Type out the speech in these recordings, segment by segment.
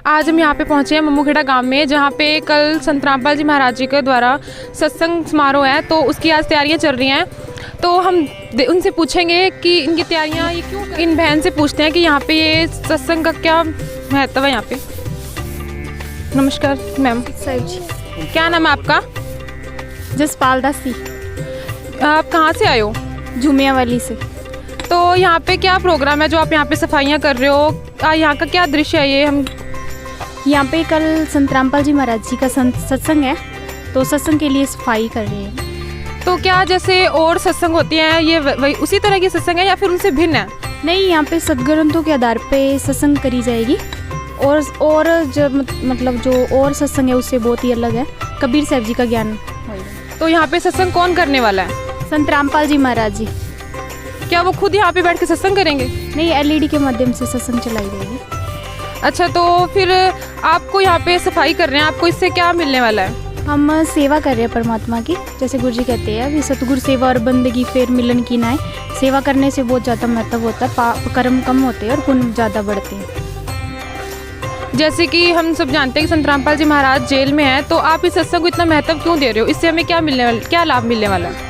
आज हम यहाँ पे पहुँचे हैं मम्मूखेड़ा गांव में, जहाँ पे कल संत रामपाल जी महाराज जी के द्वारा सत्संग समारोह है, तो उसकी आज तैयारियाँ चल रही हैं। तो हम उनसे पूछेंगे कि इनकी तैयारियाँ ये क्यों, इन बहन से पूछते हैं कि यहाँ पे ये सत्संग का क्या महत्व है यहाँ पे। नमस्कार मैम। सर जी। क्या नाम है आपका? जसपाल दासी। आप कहाँ से आए हो? झुमिया वाली से। तो यहाँ पे क्या प्रोग्राम है जो आप यहाँ पे सफाइयाँ कर रहे हो? यहाँ का क्या दृश्य है ये? हम यहाँ पे कल संत रामपाल जी महाराज जी का सत्संग है, तो सत्संग के लिए सफाई कर रहे हैं। तो क्या जैसे और सत्संग होती हैं ये वही उसी तरह की सत्संग है या फिर उनसे भिन्न है? नहीं, यहाँ पे सदग्रंथों के आधार पे सत्संग करी जाएगी और जो मतलब जो और सत्संग है उससे बहुत ही अलग है। कबीर साहब जी का ज्ञान। तो यहाँ पे सत्संग कौन करने वाला है? संत रामपाल जी महाराज जी। क्या वो खुद यहाँ पे बैठ के सत्संग करेंगे? नहीं, LED के माध्यम से सत्संग चलाई जाएगी। अच्छा, तो फिर आपको यहाँ पे सफाई कर रहे हैं, आपको इससे क्या मिलने वाला है? हम सेवा कर रहे हैं परमात्मा की, जैसे गुरु जी कहते हैं अभी सतगुरु सेवा और बंदगी फिर मिलन की नाय। सेवा करने से बहुत ज़्यादा महत्व होता है, कर्म कम होते हैं और पुण्य ज़्यादा बढ़ते हैं। जैसे कि हम सब जानते हैं कि संत रामपाल जी महाराज जेल में हैं, तो आप इस सत्संग को इतना महत्व क्यों दे रहे हो? इससे हमें क्या मिलने वाला, क्या लाभ मिलने वाला है?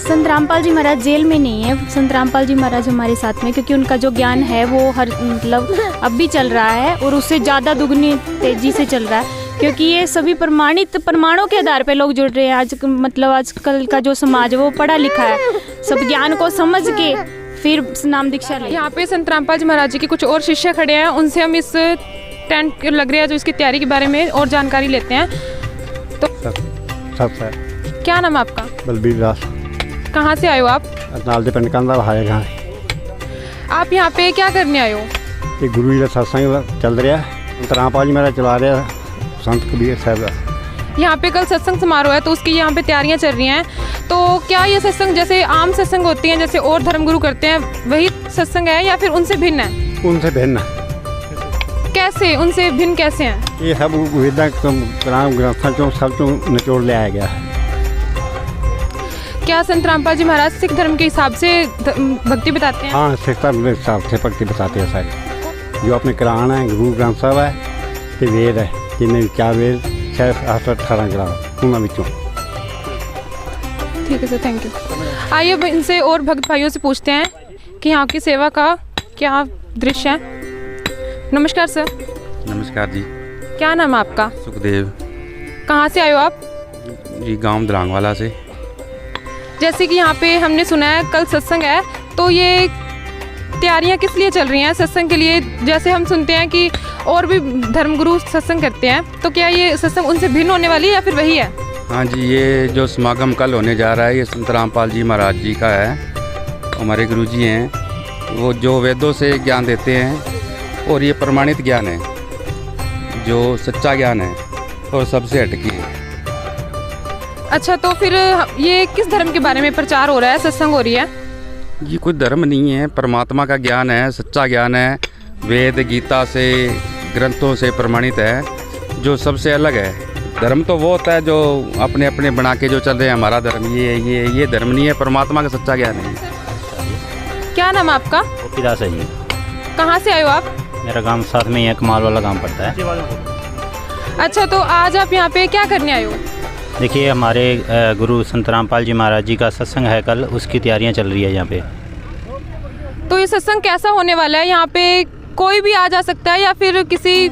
संत रामपाल जी महाराज जेल में नहीं है, संत रामपाल जी महाराज हमारे साथ में, क्योंकि उनका जो ज्ञान है वो हर मतलब अब भी चल रहा है और उससे ज़्यादा दुगनी तेजी से चल रहा है, क्योंकि ये सभी प्रमाणित प्रमाणों के आधार पे लोग जुड़ रहे हैं। आज मतलब आजकल का जो समाज है वो पढ़ा लिखा है, सब ज्ञान को समझ के फिर नाम दीक्षा ले। यहाँ पे संत रामपाल जी महाराज जी के कुछ और शिष्य खड़े हैं, उनसे हम इस टेंट लग रहा है जो इसकी तैयारी के बारे में और जानकारी लेते हैं। तो क्या नाम है आपका? बलबीर दास। कहाँ से आए हो आप? नाल दे पिंड कंधा है। आप यहाँ पे क्या करने आए हो? ये गुरु जी का सत्संग चल रहा है, संत रामपाल जी महाराज चला रहे संत कबीर साहब का। यहाँ पे कल सत्संग समारोह है, तो उसकी यहाँ पे तैयारियाँ चल रही हैं। तो क्या ये सत्संग जैसे आम सत्संग होती हैं, जैसे और धर्मगुरु करते हैं, वही सत्संग है या फिर उनसे भिन्न है? उनसे भिन्न। कैसे? उनसे भिन्न कैसे हैं? ये सब वेदां ग्रंथों सब निचोड़ ले आया गया है। क्या संत रामपाल जी महाराज सिख धर्म के हिसाब से भक्ति बताते हैं? हाँ, सिख धर्म के हिसाब से भक्ति बताते हैं सारे। जो अपने कुरान है, गुरु ग्रंथ साहब है, तो वेद है, जिन्हें 4 वेद 18 ग्रंथ उन्होंने विचों। ठीक है सर, थैंक यू। आइए अब इनसे और भक्त भाइयों से पूछते हैं कि यहाँ की सेवा का क्या दृश्य है। नमस्कार सर। नमस्कार जी। क्या नाम है आपका? सुखदेव। कहाँ से आए हो आप? जी, गांव दलांगवाला से। जैसे कि यहाँ पे हमने सुना है कल सत्संग है, तो ये तैयारियाँ किस लिए चल रही हैं सत्संग के लिए? जैसे हम सुनते हैं कि और भी धर्मगुरु सत्संग करते हैं, तो क्या ये सत्संग उनसे भिन्न होने वाली है या फिर वही है? हाँ जी, ये जो समागम कल होने जा रहा है ये संत रामपाल जी महाराज जी का है। हमारे गुरु जी हैं, वो जो वेदों से ज्ञान देते हैं और ये प्रमाणित ज्ञान है, जो सच्चा ज्ञान है और सबसे हटकी है। अच्छा, तो फिर ये किस धर्म के बारे में प्रचार हो रहा है, सत्संग हो रही है? ये कोई धर्म नहीं है, परमात्मा का ज्ञान है, सच्चा ज्ञान है, वेद गीता से ग्रंथों से प्रमाणित है, जो सबसे अलग है। धर्म तो वो होता है जो अपने अपने बना के जो चल रहे हैं, हमारा धर्म ये धर्म नहीं है, परमात्मा का सच्चा ज्ञान है। क्या नाम है आपका? दास है जी। कहाँ से आए हो आप? मेरा गांव साथ में ही है, कमाल वाला गांव पड़ता है। अच्छा, तो आज आप यहाँ पे क्या करने आए हो? देखिए, हमारे गुरु संत रामपाल जी महाराज जी का सत्संग है कल, उसकी तैयारियां चल रही है यहाँ पे। तो ये सत्संग कैसा होने वाला है? यहाँ पे कोई भी आ जा सकता है या फिर किसी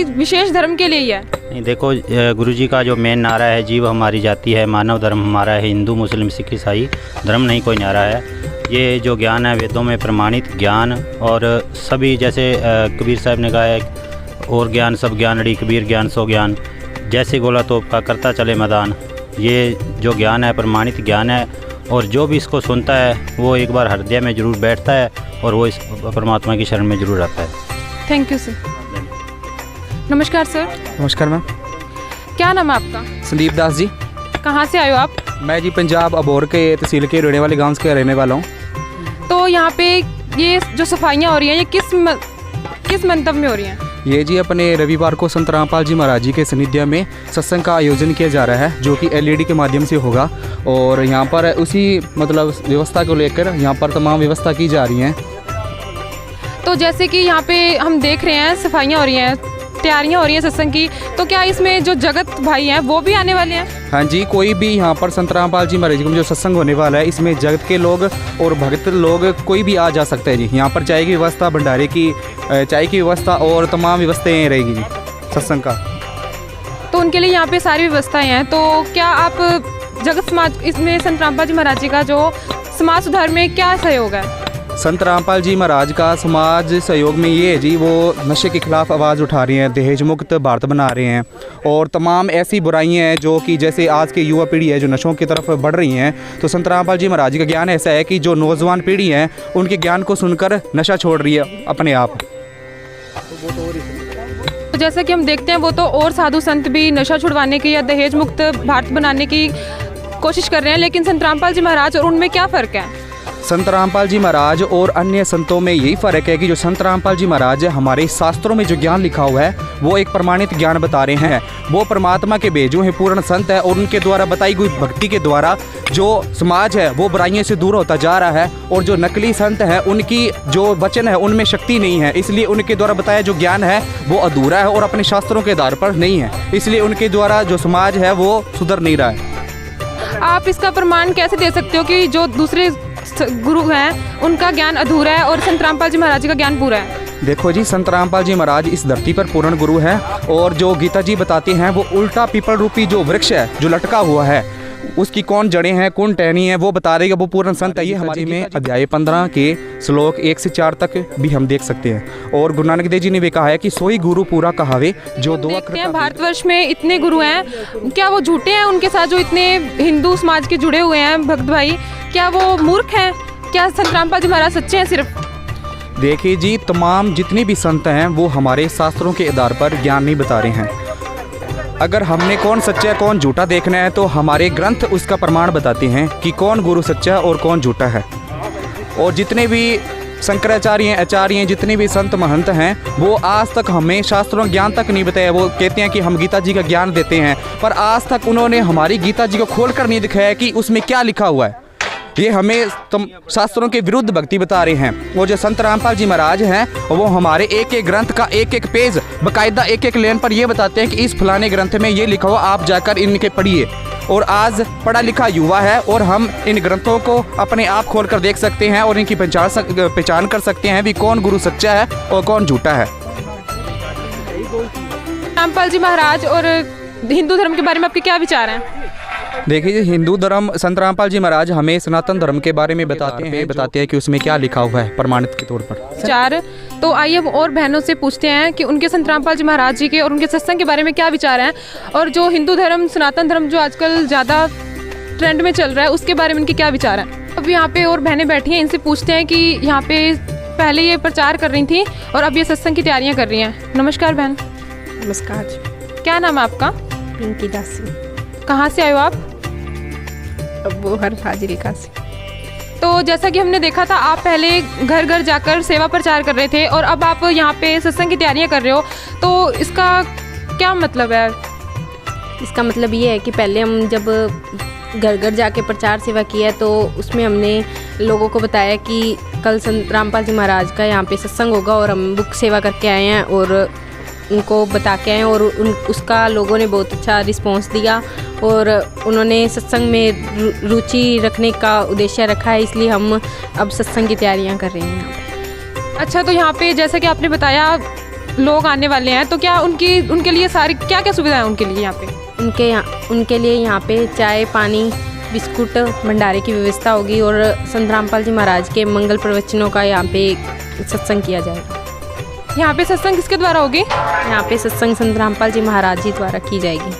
विशेष धर्म के लिए ही है? नहीं, देखो, गुरु जी का जो मेन नारा है, जीव हमारी जाति है, मानव धर्म हमारा है, हिंदू मुस्लिम सिख ईसाई धर्म नहीं कोई नारा है। ये जो ज्ञान है वेदों में प्रमाणित ज्ञान, और सभी जैसे कबीर साहब ने कहा है, और ज्ञान सब ज्ञान अड़ी कबीर ज्ञान सो ज्ञान, जैसे गोला तोप का करता चले मैदान। ये जो ज्ञान है प्रमाणित ज्ञान है, और जो भी इसको सुनता है वो एक बार हृदय में जरूर बैठता है और वो इस परमात्मा की शरण में जरूर आता है। Thank you sir. नमस्कार सर। नमस्कार मैम। क्या नाम है आपका? संदीप दास जी। कहाँ से आए हो आप? मैं जी पंजाब अबोर के तहसील के रोने वाले गांव के रहने वाला हूँ। तो यहाँ पे ये जो सफाइयाँ हो रही हैं, ये किस मंतव्य में हो रही हैं? ये जी अपने रविवार को संत रामपाल जी महाराज जी के सानिध्य में सत्संग का आयोजन किया जा रहा है, जो कि LED के माध्यम से होगा, और यहाँ पर उसी मतलब व्यवस्था को लेकर यहाँ पर तमाम व्यवस्था की जा रही हैं। तो जैसे कि यहाँ पे हम देख रहे हैं सफाइयाँ हो रही हैं, तैयारियाँ हो रही हैं सत्संग की, तो क्या इसमें जो जगत भाई हैं वो भी आने वाले हैं? हाँ जी, कोई भी यहाँ पर संत रामपाल जी महाराज में जो सत्संग होने वाला है, इसमें जगत के लोग और भक्त लोग कोई भी आ जा सकते हैं जी। यहाँ पर चाय की व्यवस्था, भंडारे की, चाय की व्यवस्था और तमाम व्यवस्थाएँ रहेगी जी सत्संग का। तो उनके लिए यहाँ पे सारी व्यवस्थाएं हैं। तो क्या आप जगत समाज इसमें संत रामपाल जी महाराज जी का जो समाज सुधार में क्या सहयोग है? संत रामपाल जी महाराज का समाज सहयोग में ये है जी, वो नशे के खिलाफ आवाज़ उठा रहे हैं, दहेज मुक्त भारत बना रहे हैं और तमाम ऐसी बुराइयां हैं जो कि जैसे आज की युवा पीढ़ी है जो नशों की तरफ बढ़ रही हैं। तो संत रामपाल जी महाराज का ज्ञान ऐसा है कि जो नौजवान पीढ़ी है उनके ज्ञान को सुनकर नशा छोड़ रही है अपने आप। तो जैसा कि हम देखते हैं वो तो और साधु संत भी नशा छुड़वाने की या दहेज मुक्त भारत बनाने की कोशिश कर रहे हैं, लेकिन संत रामपाल जी महाराज और उनमें क्या फ़र्क है? संत रामपाल जी महाराज और अन्य संतों में यही फ़र्क है कि जो संत रामपाल जी महाराज हमारे शास्त्रों में जो ज्ञान लिखा हुआ है वो एक प्रमाणित ज्ञान बता रहे हैं। वो परमात्मा के भेजे हैं, पूर्ण संत है और उनके द्वारा बताई गई भक्ति के द्वारा जो समाज है वो बुराइयों से दूर होता जा रहा है। और जो नकली संत है उनकी जो वचन है उनमें शक्ति नहीं है, इसलिए उनके द्वारा बताया जो ज्ञान है वो अधूरा है और अपने शास्त्रों के आधार पर नहीं है, इसलिए उनके द्वारा जो समाज है वो सुधर नहीं रहा है। आप इसका प्रमाण कैसे दे सकते हो कि जो दूसरे गुरु हैं उनका ज्ञान अधूरा है और संत रामपाल जी महाराज जी का ज्ञान पूरा है? देखो जी, संत रामपाल जी महाराज इस धरती पर पूर्ण गुरु है और जो गीता जी बताते हैं वो उल्टा पीपल रूपी जो वृक्ष है जो लटका हुआ है उसकी कौन जड़ें हैं कौन टहनी है वो बता देगा, वो पूर्ण संत है। ये हमारे में अध्याय 15 के श्लोक 1 से 4 तक भी हम देख सकते हैं। और गुरु नानक देव जी ने भी कहा है कि सोई गुरु पूरा कहावे जो दो देखते हैं भारतवर्ष में इतने गुरु हैं, क्या वो झूठे हैं? उनके साथ जो इतने हिंदू समाज के जुड़े हुए हैं भक्त भाई, क्या वो मूर्ख हैं? क्या संत रामपाल जी महाराज सच्चे हैं सिर्फ? देखिए जी, तमाम जितने भी संत हैं वो हमारे शास्त्रों के आधार पर ज्ञान नहीं बता रहे हैं। अगर हमने कौन सच्चा है कौन झूठा देखना है तो हमारे ग्रंथ उसका प्रमाण बताते हैं कि कौन गुरु सच्चा और कौन झूठा है। और जितने भी शंकराचार्य हैं, आचार्य हैं, जितने भी संत महंत हैं वो आज तक हमें शास्त्रों ज्ञान तक नहीं बताया। वो कहते हैं कि हम गीता जी का ज्ञान देते हैं, पर आज तक उन्होंने हमारी गीता जी को खोल कर नहीं दिखाया कि उसमें क्या लिखा हुआ है। ये हमें शास्त्रों के विरुद्ध भक्ति बता रहे हैं। और जो संत रामपाल जी महाराज हैं वो हमारे एक एक ग्रंथ का एक एक पेज बाकायदा एक एक लाइन पर ये बताते हैं कि इस फलाने ग्रंथ में ये लिखा हुआ, आप जाकर इनके पढ़िए। और आज पढ़ा लिखा युवा है और हम इन ग्रंथों को अपने आप खोल कर देख सकते हैं और इनकी पहचान कर सकते हैं भी कौन गुरु सच्चा है और कौन झूठा है। रामपाल जी महाराज और हिंदू धर्म के बारे में आपके क्या विचार हैं? देखिए, हिंदू धर्म संत रामपाल जी महाराज हमें सनातन धर्म के बारे में बताते हैं कि उसमें क्या लिखा हुआ है प्रमाणित के तौर पर। विचार तो आइए और बहनों से पूछते हैं कि उनके संत रामपाल जी महाराज जी के और उनके सत्संग के बारे में क्या विचार हैं, और जो हिंदू धर्म सनातन धर्म जो आजकल ज़्यादा ट्रेंड में चल रहा है उसके बारे में इनके क्या विचार हैं। अब यहाँ पे और बहनें बैठी हैं, इनसे पूछते हैं कि यहाँ पे पहले ये प्रचार कर रही थी और अब ये सत्संग की तैयारियाँ कर रही हैं। नमस्कार बहन। नमस्कार। क्या नाम है आपका? पिंकी दासी। कहाँ से आए हो आप? वो हर फाजिल्का से। तो जैसा कि हमने देखा था आप पहले घर घर जाकर सेवा प्रचार कर रहे थे और अब आप यहाँ पे सत्संग की तैयारियाँ कर रहे हो, तो इसका क्या मतलब है? इसका मतलब ये है कि पहले हम जब घर घर जाके प्रचार सेवा किया तो उसमें हमने लोगों को बताया कि कल संत रामपाल जी महाराज का यहाँ पे सत्संग होगा और हम बुक सेवा करके आए हैं और उनको बता के आए और उसका लोगों ने बहुत अच्छा रिस्पांस दिया और उन्होंने सत्संग में रुचि रखने का उद्देश्य रखा है, इसलिए हम अब सत्संग की तैयारियां कर रहे हैं यहाँ पे। अच्छा, तो यहाँ पे जैसा कि आपने बताया लोग आने वाले हैं, तो क्या उनके लिए सारी क्या क्या सुविधाएं उनके लिए यहाँ पे? उनके लिए यहाँ पे चाय पानी बिस्कुट भंडारे की व्यवस्था होगी और संत रामपाल जी महाराज के मंगल प्रवचनों का यहाँ पे सत्संग किया जाएगा। यहाँ पे सत्संग किसके द्वारा होगी? यहाँ पे सत्संग संत रामपाल जी महाराज जी द्वारा की जाएगी,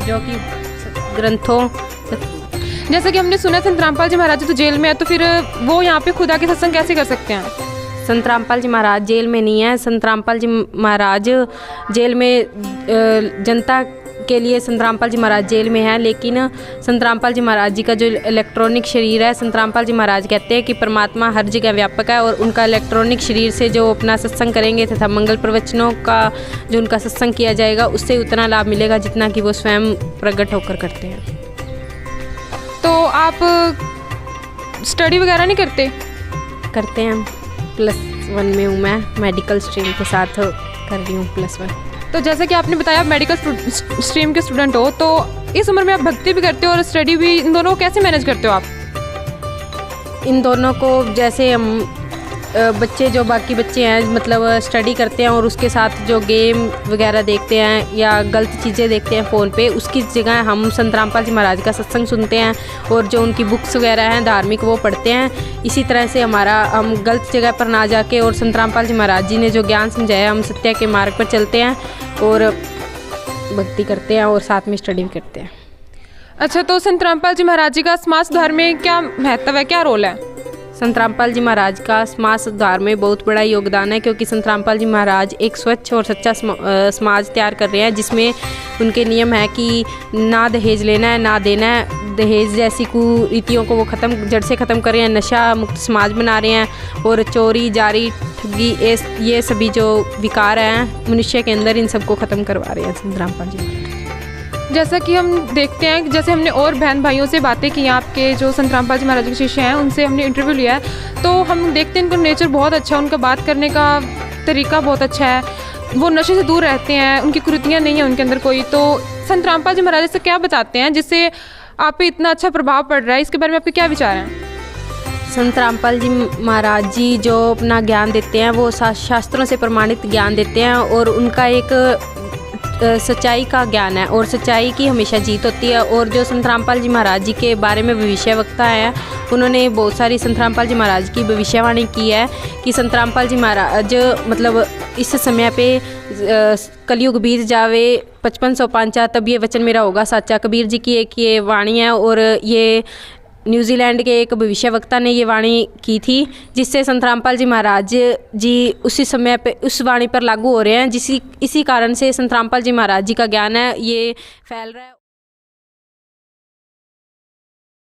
जो कि ग्रंथों जैसे कि हमने सुना संत रामपाल जी महाराज जी तो जेल में है, तो फिर वो यहाँ पे खुद आके सत्संग कैसे कर सकते हैं? संत रामपाल जी महाराज जेल में नहीं है। संत रामपाल जी महाराज जेल में जनता के लिए संत रामपाल जी महाराज जेल में है, लेकिन संत रामपाल जी महाराज जी का जो इलेक्ट्रॉनिक शरीर है, संत रामपाल जी महाराज कहते हैं कि परमात्मा हर जगह व्यापक है और उनका इलेक्ट्रॉनिक शरीर से जो अपना सत्संग करेंगे तथा मंगल प्रवचनों का जो उनका सत्संग किया जाएगा उससे उतना लाभ मिलेगा जितना कि वो स्वयं प्रकट होकर करते हैं। तो आप स्टडी वगैरह नहीं करते? करते हैं, प्लस +1 में हूँ मैं, मेडिकल स्ट्रीम के साथ कर रही हूँ +1। तो जैसे कि आपने बताया आप मेडिकल स्ट्रीम के स्टूडेंट हो, तो इस उम्र में आप भक्ति भी करते हो और स्टडी भी, इन दोनों को कैसे मैनेज करते हो आप? इन दोनों को जैसे हम बच्चे जो बाकी बच्चे हैं मतलब स्टडी करते हैं और उसके साथ जो गेम वगैरह देखते हैं या गलत चीज़ें देखते हैं फ़ोन पे, उसकी जगह हम संत रामपाल जी महाराज का सत्संग सुनते हैं और जो उनकी बुक्स वगैरह हैं धार्मिक वो पढ़ते हैं। इसी तरह से हम गलत जगह पर ना जाके और संत रामपाल जी महाराज जी ने जो ज्ञान समझाया हम सत्य के मार्ग पर चलते हैं और भक्ति करते हैं और साथ में स्टडी भी करते हैं। अच्छा, तो संत रामपाल जी महाराज जी का समाज सुधार में क्या महत्व है, क्या रोल है? संत रामपाल जी महाराज का समाज सुधार में बहुत बड़ा योगदान है, क्योंकि संत रामपाल जी महाराज एक स्वच्छ और सच्चा समाज तैयार कर रहे हैं, जिसमें उनके नियम है कि ना दहेज लेना है ना देना है। दहेज जैसी कुरीतियों को वो जड़ से ख़त्म कर रहे हैं, नशा मुक्त समाज बना रहे हैं और चोरी जारी ठगी ये सभी जो विकार हैं मनुष्य के अंदर, इन सबको ख़त्म करवा रहे हैं संत रामपाल जी महाराज। जैसा कि हम देखते हैं, जैसे हमने और बहन भाइयों से बातें की, आपके जो संत रामपाल जी महाराज के शिष्य हैं उनसे हमने इंटरव्यू लिया है, तो हम देखते हैं उनका नेचर बहुत अच्छा है, उनका बात करने का तरीका बहुत अच्छा है, वो नशे से दूर रहते हैं, उनकी कुरीतियाँ नहीं हैं उनके अंदर कोई। तो संत रामपाल जी महाराज से क्या बताते हैं जिससे आप पे इतना अच्छा प्रभाव पड़ रहा है, इसके बारे में आपके क्या विचार हैं? संत रामपाल जी महाराज जी जो अपना ज्ञान देते हैं वो शास्त्रों से प्रमाणित ज्ञान देते हैं और उनका एक सच्चाई का ज्ञान है और सच्चाई की हमेशा जीत होती है। और जो संत रामपाल जी महाराज जी के बारे में भविष्यवक्ता हैं, उन्होंने बहुत सारी संत रामपाल जी महाराज की भविष्यवाणी की है कि संत रामपाल जी महाराज मतलब इस समय पे कलयुग बीत जावे 5500 पांचा तब ये वचन मेरा होगा साचा। कबीर जी की एक ये वाणी है और ये न्यूजीलैंड के एक भविष्यवक्ता ने ये वाणी की थी, जिससे संत रामपाल जी महाराज जी उसी समय पे उस वाणी पर लागू हो रहे हैं। इसी कारण से संत रामपाल जी महाराज जी का ज्ञान है ये फैल रहा है।